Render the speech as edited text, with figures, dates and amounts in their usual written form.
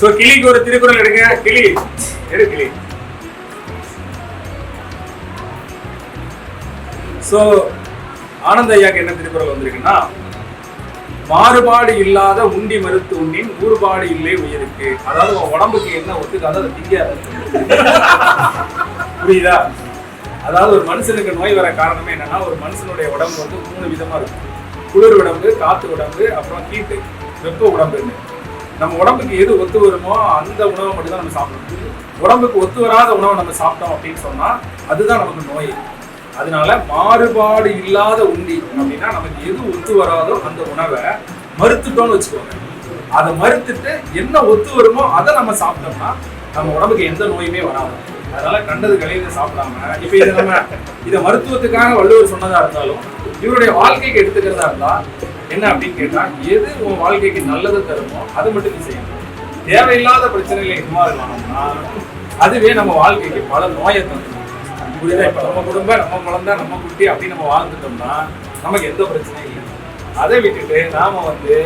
So கிளிக்கு ஒரு திருக்குறள் எடுங்க. கிளி எடு கிளி. சோ ஆனந்த ஐயாக்கு என்ன திருக்குறள் வந்திருக்குன்னா, மாறுபாடு இல்லாத உண்டி மறுத்து உண்ணின் ஊறுபாடு இல்லை உயிருக்கு. அதாவது உடம்புக்கு என்ன ஒத்துக்காத அதை திங்காத. புரியுதா? அதாவது ஒரு மனுஷனுக்கு நோய் வர காரணமே என்னன்னா, ஒரு மனுஷனுடைய உடம்பு வந்து 3 விதமா இருக்கும். குளிர் உடம்பு, காத்து உடம்பு, அப்புறம் ஹீட்டு வெப்ப உடம்புன்னு. நம்ம உடம்புக்கு எது ஒத்து வருமோ அந்த உணவை மட்டும் தான் நம்ம சாப்பிடணும். உடம்புக்கு ஒத்து வராத உணவை நம்ம சாப்பிட்டோம் அப்படின்னு சொன்னா அதுதான் நமக்கு நோய். அதனால மாறுபாடு இல்லாத உண்டி அப்படின்னா நமக்கு எது ஒத்து வராதோ அந்த உணவை மறுத்துட்டோம்னு வச்சுக்கோங்க. அதை மறுத்துட்டு என்ன ஒத்து வருமோ அதை நம்ம சாப்பிட்டோம்னா நம்ம உடம்புக்கு எந்த நோயுமே வராது. அதனால கண்டது கலையில சாப்பிடாம இப்ப இதை மருத்துவத்துக்காக வள்ளுவர் சொன்னதா இருந்தாலும் இவருடைய வாழ்க்கைக்கு எடுத்துக்கிறதா இருந்தா என்ன அப்படின்னு கேட்டா, எது உன் வாழ்க்கைக்கு நல்லது தருமோ அதை மட்டும் நீ செய்யணும். தேவையில்லாத பிரச்சனைகளை இன்வால்வ் ஆனோம்னா அதுவே நம்ம வாழ்க்கைக்கு பல நோயை தரும். புரியுதா? இப்ப நம்ம குடும்பம், நம்ம குழந்தை, நம்ம குட்டி அப்படின்னு நம்ம வாழ்ந்துட்டோம்னா நமக்கு எந்த பிரச்சனையும் இல்லை. அதை விட்டுட்டு நாம வந்து